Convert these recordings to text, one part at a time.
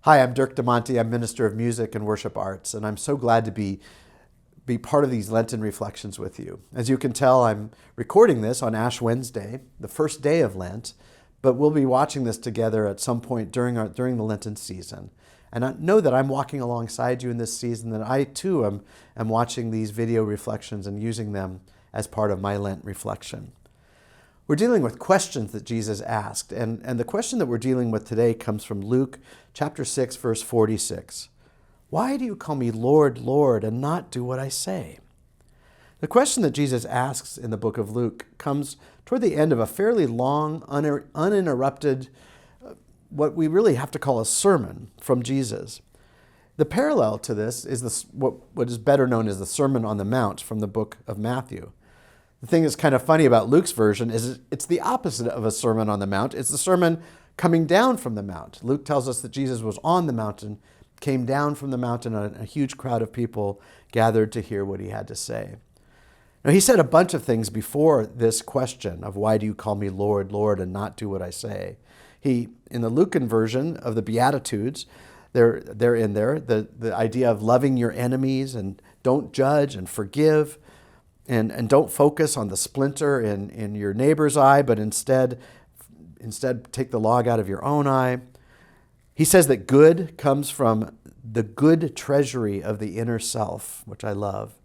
Hi, I'm Dirk Damonte. I'm Minister of Music and Worship Arts, and I'm so glad to be part of these Lenten reflections with you. As you can tell, I'm recording this on Ash Wednesday, the first day of Lent, but we'll be watching this together at some point during the Lenten season. And I know that I'm walking alongside you in this season, that I too am watching these video reflections and using them as part of my Lent reflection. We're dealing with questions that Jesus asked, and the question that we're dealing with today comes from Luke chapter 6, verse 46. Why do you call me Lord, Lord, and not do what I say? The question that Jesus asks in the book of Luke comes toward the end of a fairly long, uninterrupted, what we really have to call a sermon from Jesus. The parallel to this is what is better known as the Sermon on the Mount from the book of Matthew. The thing that's kind of funny about Luke's version is it's the opposite of a Sermon on the Mount. It's the sermon coming down from the mount. Luke tells us that Jesus was on the mountain, came down from the mountain, and a huge crowd of people gathered to hear what he had to say. Now, he said a bunch of things before this question of why do you call me Lord, Lord, and not do what I say. In the Lucan version of the Beatitudes, they're in there, the idea of loving your enemies and don't judge and forgive. And don't focus on the splinter in your neighbor's eye, but instead take the log out of your own eye. He says that good comes from the good treasury of the inner self, which I love.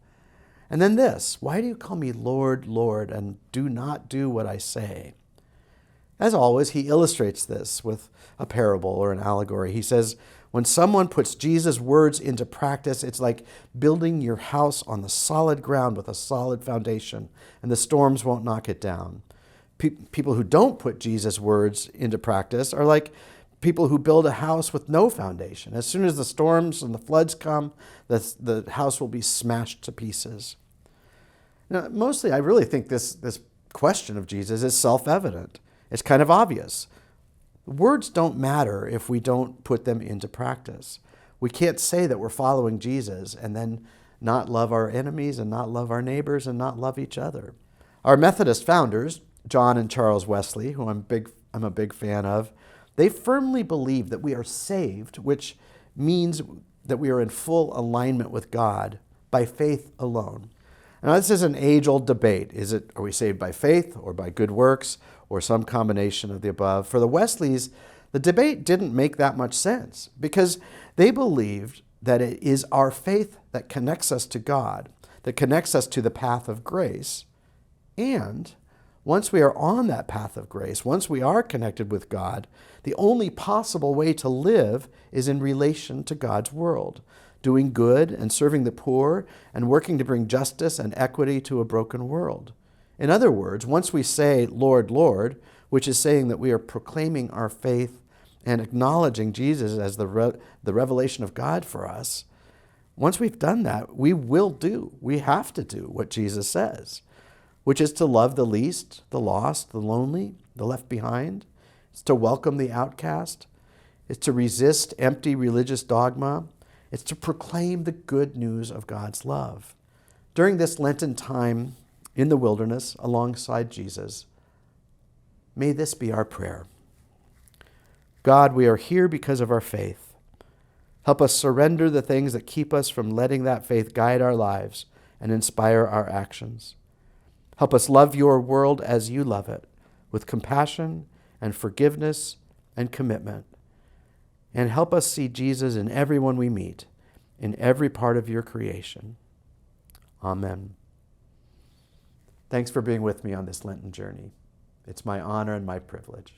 And then this, why do you call me Lord, Lord, and do not do what I say? As always, he illustrates this with a parable or an allegory. He says, when someone puts Jesus' words into practice, it's like building your house on the solid ground with a solid foundation, and the storms won't knock it down. People who don't put Jesus' words into practice are like people who build a house with no foundation. As soon as the storms and the floods come, the house will be smashed to pieces. Now, mostly, I really think this question of Jesus is self-evident. It's kind of obvious. Words don't matter if we don't put them into practice. We can't say that we're following Jesus and then not love our enemies and not love our neighbors and not love each other. Our Methodist founders, John and Charles Wesley, who I'm a big fan of, they firmly believe that we are saved, which means that we are in full alignment with God by faith alone. Now, this is an age-old debate. Are we saved by faith or by good works or some combination of the above? For the Wesleys, the debate didn't make that much sense because they believed that it is our faith that connects us to God, that connects us to the path of grace. And once we are on that path of grace, once we are connected with God, the only possible way to live is in relation to God's world, doing good and serving the poor and working to bring justice and equity to a broken world. In other words, once we say, Lord, Lord, which is saying that we are proclaiming our faith and acknowledging Jesus as the revelation of God for us, once we've done that, we have to do what Jesus says, which is to love the least, the lost, the lonely, the left behind. It's to welcome the outcast. It's to resist empty religious dogma. It's to proclaim the good news of God's love. During this Lenten time in the wilderness alongside Jesus, may this be our prayer. God, we are here because of our faith. Help us surrender the things that keep us from letting that faith guide our lives and inspire our actions. Help us love your world as you love it, with compassion and forgiveness and commitment. And help us see Jesus in everyone we meet, in every part of your creation. Amen. Thanks for being with me on this Lenten journey. It's my honor and my privilege.